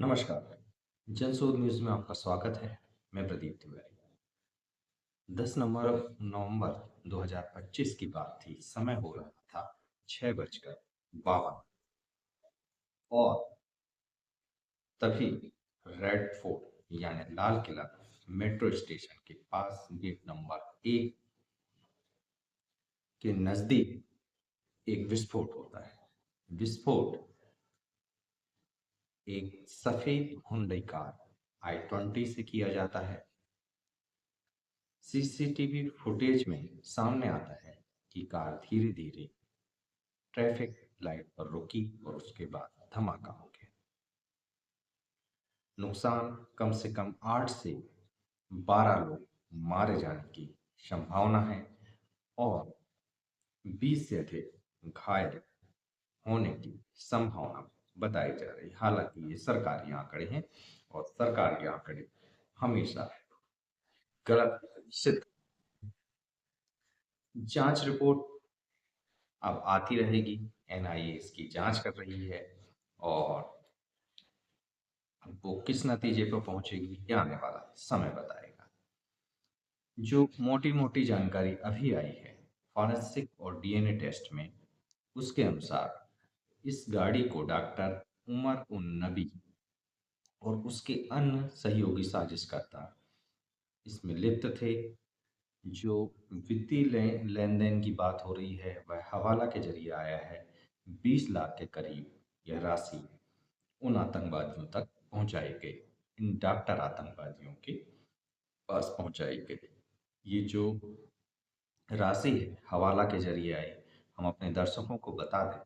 नमस्कार। जनशोध न्यूज़ में आपका स्वागत है। मैं प्रदीप तिवारी। 10 नवंबर 2025 की बात थी। समय हो रहा था 6:52 और तभी रेड फोर्ट यानी लाल किला मेट्रो स्टेशन के पास गेट नंबर 1 के नज़दीक एक विस्फोट होता है। विस्फोट एक सफ़ेद हुंडई कार i20 से किया जाता है। सीसीटीवी फुटेज में सामने आता है कि कार धीरे धीरे ट्रैफिक लाइट पर रुकी और उसके बाद धमाका हो गया। नुकसान कम से कम 8 से 12 लोग मारे जाने की संभावना है और 20 से अधिक घायल होने की संभावना बताई जा रही है। हालांकि ये सरकारी आंकड़े हैं और सरकारी आंकड़े हमेशा गलत सिद्ध। जांच रिपोर्ट अब आती रहेगी। एनआईए इसकी जांच कर रही है और अब वो किस नतीजे पर पहुंचेगी ये आने वाला समय बताएगा। जो मोटी मोटी जानकारी अभी आई है फॉरेंसिक और डीएनए टेस्ट में, उसके अनुसार इस गाड़ी को डॉक्टर उमर उन नबी और उसके अन्य सहयोगी साजिशकर्ता इसमें लिप्त थे। जो वित्तीय लेन देन की बात हो रही है वह हवाला के जरिए आया है। 20 लाख के करीब यह राशि उन आतंकवादियों तक पहुंचाई गई, इन डॉक्टर आतंकवादियों के पास पहुंचाई गई। ये जो राशि है हवाला के जरिए आई। हम अपने दर्शकों को बता दें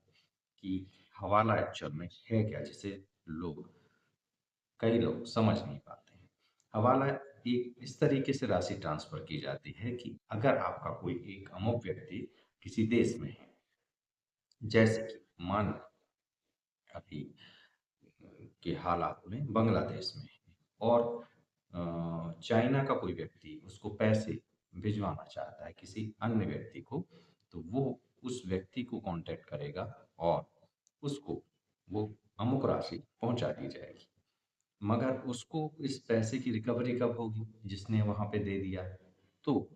कि हवाला एक्चुअल में है क्या, जिसे कई लोग समझ नहीं पाते हैं। हवाला एक इस तरीके से राशि ट्रांसफर की जाती है कि अगर आपका कोई एक अमुक व्यक्ति किसी देश में है, जैसे कि मान अभी के हालात में बांग्लादेश में है और चाइना का कोई व्यक्ति उसको पैसे भिजवाना चाहता है किसी अन्य व्यक्ति को, तो वो उस व्यक्ति को कांटेक्ट करेगा और उसको वो अमुक राशि पहुंचा दी जाएगी। मगर उसको इस पैसे की रिकवरी कब होगी? जिसने वहां पे दे दिया है। तो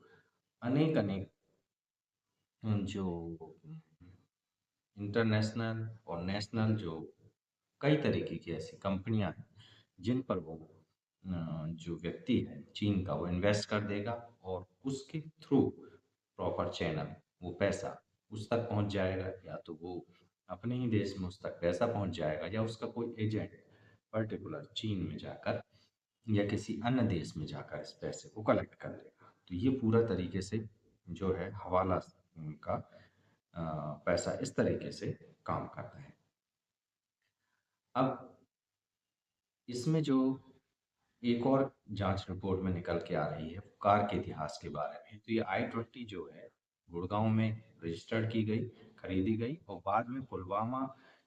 अनेक अनेक जो इंटरनेशनल और नेशनल जो कई तरीके की ऐसी कंपनियां हैं जिन पर वो जो व्यक्ति है चीन का, वो इन्वेस्ट कर देगा और उसके थ्रू प्रॉपर चैनल वो पैसा उस तक पहुंच जाएगा, या तो वो अपने ही देश में उस तक पैसा पहुंच जाएगा या उसका कोई एजेंट पर्टिकुलर चीन में जाकर या किसी अन्य देश में जाकर इस पैसे को कलेक्ट कर लेगा। तो ये पूरा तरीके से जो है हवाला का पैसा इस तरीके से काम करता है। अब इसमें जो एक और जांच रिपोर्ट में निकल के आ रही है कार के इतिहास के बारे में। तो ये i20 जो है गुड़गांव में रजिस्टर्ड की गई, खरीदी गई और बाद में पुलवामा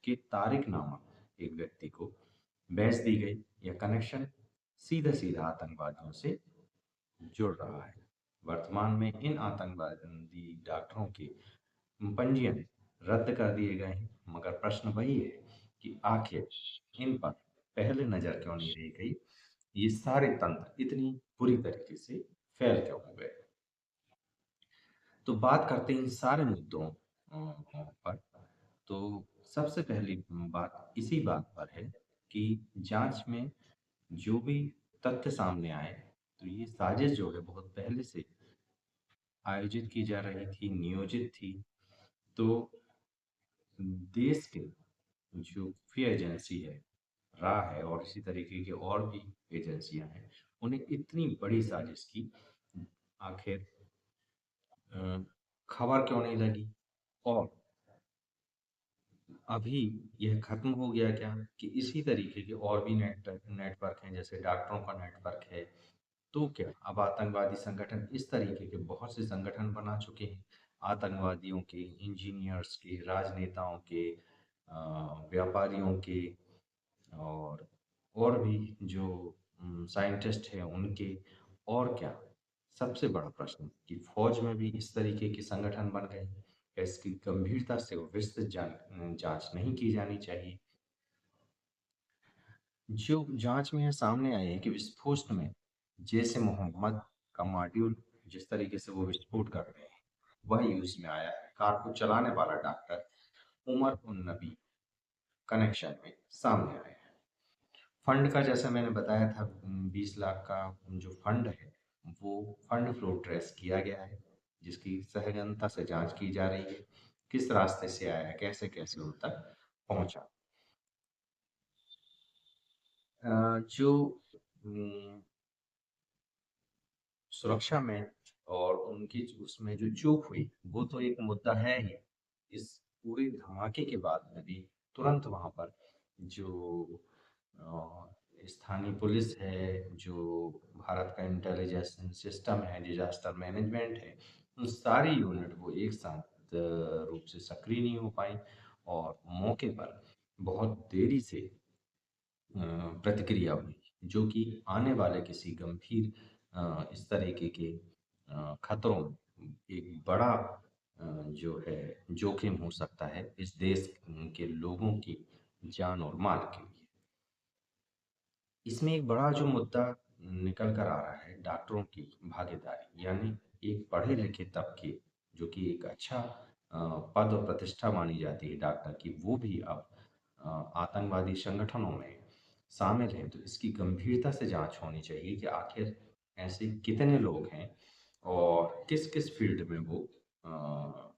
के तारिक नामक एक व्यक्ति को बेच दी गई। यह कनेक्शन सीधा सीधा आतंकवादियों से जुड़ रहा है। वर्तमान में इन आतंकवादी डॉक्टरों के पंजीयन रद्द कर दिए गए हैं, मगर प्रश्न वही है कि आखिर इन पर पहले नजर क्यों नहीं दी गई? ये सारे तंत्र इतनी बुरी तरीके से फैल क्यों हो गए? तो बात करते हैं इन सारे मुद्दों पर। तो सबसे पहली बात इसी बात पर है कि जांच में जो भी तथ्य सामने आए, तो ये साजिश जो है बहुत पहले से आयोजित की जा रही थी, नियोजित थी। तो देश के जो खुफिया एजेंसी है, रा है और इसी तरीके की और भी एजेंसियां हैं, उन्हें इतनी बड़ी साजिश की आखिर खबर क्यों नहीं लगी? और अभी यह खत्म हो गया क्या कि इसी तरीके के और भी नेटवर्क हैं, जैसे डॉक्टरों का नेटवर्क है। तो क्या अब आतंकवादी संगठन इस तरीके के बहुत से संगठन बना चुके हैं, आतंकवादियों के, इंजीनियर्स के, राजनेताओं के, व्यापारियों के और भी जो साइंटिस्ट हैं उनके। और क्या सबसे बड़ा प्रश्न कि फौज में भी इस तरीके के संगठन बन गए हैं। क्या इसकी गंभीरता से विस्तृत जांच नहीं की जानी चाहिए? जो जांच में यह सामने आया है कि विस्फोट में जैसे मोहम्मद का मॉड्यूल जिस तरीके से वो विस्फोट कर रहे हैं वह यूज में आया है। कार को चलाने वाला डॉक्टर उमर उन नबी कनेक्शन में सामने आया है। फंड का जैसा मैंने बताया था 20 लाख का जो फंड है वो फंड फ्लो ट्रेस किया गया है, जिसकी सघनता से जांच की जा रही है। किस रास्ते से आया, कैसे कैसे उन तक पहुंचा। जो सुरक्षा में और उनकी उसमें जो चूक हुई वो तो एक मुद्दा है ही। इस पूरे धमाके के बाद में भी तुरंत वहां पर जो स्थानीय पुलिस है, जो भारत का इंटेलिजेंस सिस्टम है, डिजास्टर मैनेजमेंट है, उन सारी यूनिट वो एक साथ रूप से सक्रिय नहीं हो पाई और मौके पर बहुत देरी से प्रतिक्रिया हुई, जो कि आने वाले किसी गंभीर इस तरीके के खतरों में एक बड़ा जो है जोखिम हो सकता है इस देश के लोगों की जान और माल के लिए। इसमें एक बड़ा जो मुद्दा निकल कर आ रहा है डॉक्टरों की भागीदारी, यानी एक पढ़े लिखे तबके जो कि एक अच्छा पद और प्रतिष्ठा मानी जाती है डॉक्टर की, वो भी अब आतंकवादी संगठनों में शामिल हैं। तो इसकी गंभीरता से जांच होनी चाहिए कि आखिर ऐसे कितने लोग हैं और किस किस फील्ड में वो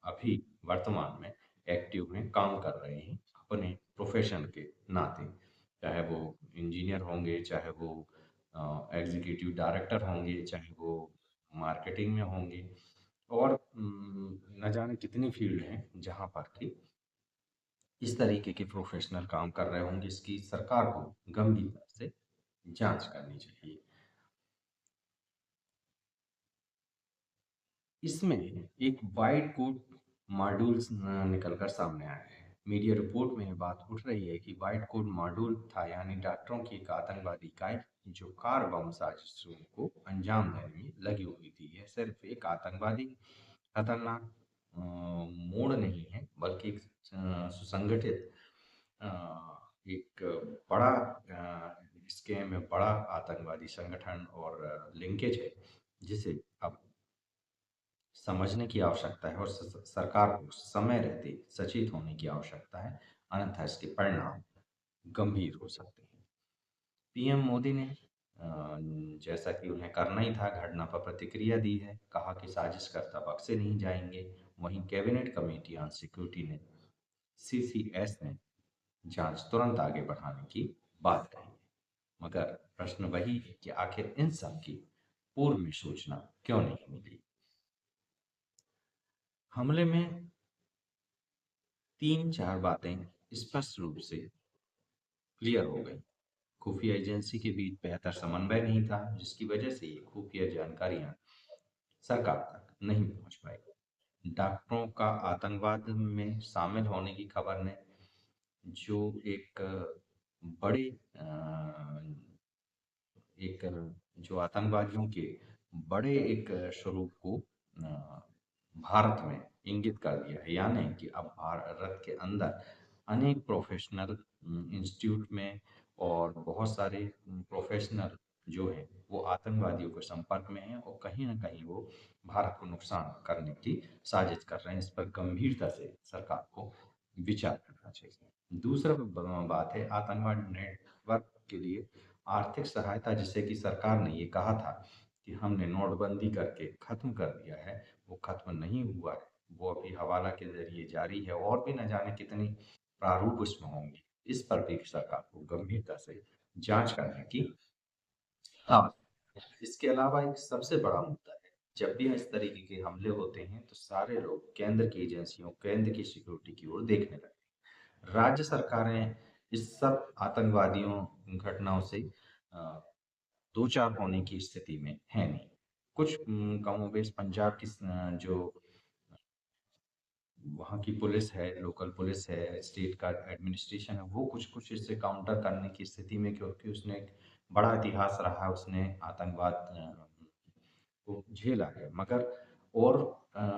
अभी वर्तमान में एक्टिव हैं, काम कर रहे हैं अपने प्रोफेशन के नाते। चाहे वो इंजीनियर होंगे, चाहे वो एग्जीक्यूटिव डायरेक्टर होंगे, चाहे वो मार्केटिंग में होंगे, और न जाने कितनी फील्ड हैं जहाँ पर कि इस तरीके के प्रोफेशनल काम कर रहे होंगे। इसकी सरकार को गंभीरता से जांच करनी चाहिए। इसमें एक वाइट कोट मॉड्यूल निकल कर सामने आया है। मीडिया रिपोर्ट में ये बात उठ रही है कि वाइट कोट मॉड्यूल था, यानी डॉक्टरों की एक आतंकवादी इकाई जो कार बम साजिशों को अंजाम देने में लगी हुई थी। यह सिर्फ एक आतंकवादी खतरनाक मोड़ नहीं है, बल्कि एक सुसंगठित अ, एक बड़ा स्कैम है, बड़ा आतंकवादी संगठन और लिंकेज है, जिसे अब समझने की आवश्यकता है और सरकार को समय रहते सचेत होने की आवश्यकता है, अन्यथा इसके परिणाम गंभीर हो सकते हैं। पीएम मोदी ने जैसा कि उन्हें करना ही था, घटना पर प्रतिक्रिया दी है, कहा कि साजिशकर्ता बख्शे नहीं जाएंगे। वहीं कैबिनेट कमेटी ऑन सिक्योरिटी ने, सीसीएस ने जांच तुरंत आगे बढ़ाने की बात कही है। मगर प्रश्न वही है कि आखिर इन सब की पूर्व में सूचना क्यों नहीं मिली। हमले में तीन चार बातें स्पष्ट रूप से क्लियर हो गई। खुफिया एजेंसी के बीच बेहतर समन्वय नहीं था, जिसकी वजह से ये खुफिया जानकारियां सरकार तक नहीं पहुंच पाई। डॉक्टरों का आतंकवाद में शामिल होने की खबर ने जो एक बड़े एक जो आतंकवादियों के बड़े एक स्वरूप को भारत में इंगित कर दिया है, यानी कि अब भारत के अंदर अनेक प्रोफेशनल इंस्टीट्यूट में और बहुत सारे प्रोफेशनल जो है वो आतंकवादियों के संपर्क में हैं और कहीं ना कहीं वो भारत को नुकसान करने की साजिश कर रहे हैं। इस पर गंभीरता से सरकार को विचार करना चाहिए। दूसरा बात है आतंकवाद नेटवर्क के लिए आर्थिक सहायता, जिसे कि सरकार ने ये कहा था कि हमने नोटबंदी करके खत्म कर दिया है, वो खत्म नहीं हुआ है। वो अभी हवाला के जरिए जारी है और भी न जाने कितनी प्रारूप उसमें होंगे। इस पर भी सरकार को गंभीरता से जांच करने की। हाँ, इसके अलावा एक सबसे बड़ा मुद्दा है, जब भी इस तरीके के हमले होते हैं तो सारे लोग केंद्र की एजेंसियों, केंद्र की सिक्योरिटी की ओर देखने लगते हैं। राज्य सरकारें इस सब आतंकवादियों घटनाओं से अ, दो चार होने की स्थिति में है नहीं। कुछ कमोबेश पंजाब की जो वहाँ की पुलिस है, लोकल पुलिस है, स्टेट का एडमिनिस्ट्रेशन है, वो कुछ कुछ इससे काउंटर करने की स्थिति में, क्योंकि उसने एक बड़ा इतिहास रहा है, उसने आतंकवाद को झेला है। मगर और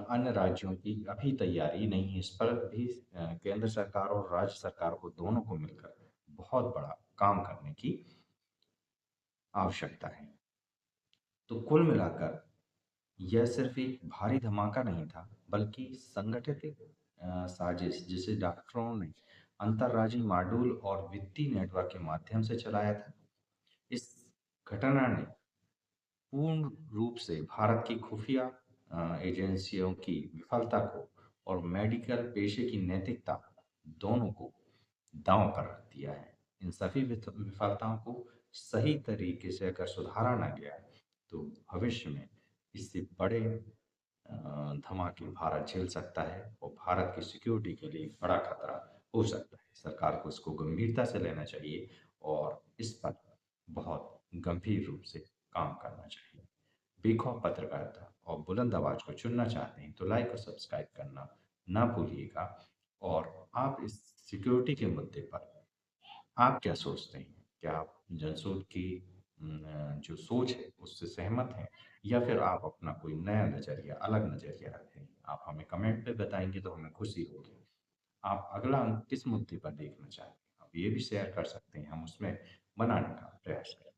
अन्य राज्यों की अभी तैयारी नहीं है। इस पर भी केंद्र सरकार और राज्य सरकार को दोनों को मिलकर बहुत बड़ा काम करने की आवश्यकता है। तो कुल मिलाकर यह सिर्फ एक भारी धमाका नहीं था, बल्कि संगठित एक साजिश जिसे डॉक्टरों ने अंतर्राज्यीय मॉड्यूल और वित्तीय नेटवर्क के माध्यम से चलाया था। इस घटना ने पूर्ण रूप से भारत की खुफिया एजेंसियों की विफलता को और मेडिकल पेशे की नैतिकता दोनों को दांव पर रख दिया है। इन सभी विफलताओं को सही तरीके से अगर सुधारा ना गया तो भविष्य में इससे बड़े धमाके भारत झेल सकता है और भारत की सिक्योरिटी के लिए एक बड़ा खतरा हो सकता है। सरकार को इसको गंभीरता से लेना चाहिए और इस पर बहुत गंभीर रूप से काम करना चाहिए। बेखौफ पत्रकारिता और बुलंद आवाज को चुनना चाहते हैं तो लाइक और सब्सक्राइब करना ना भूलिएगा। और आप इस सिक्योरिटी के मुद्दे पर आप क्या सोचते हैं? क्या आप जनशोध की जो सोच है उससे सहमत हैं या फिर आप अपना कोई नया नज़रिया, अलग नज़रिया रखते हैं? आप हमें कमेंट पे बताएँगे तो हमें खुशी होगी। आप अगला अंक किस मुद्दे पर देखना चाहते हैं? आप ये भी शेयर कर सकते हैं, हम उसमें बनाने का प्रयास करेंगे।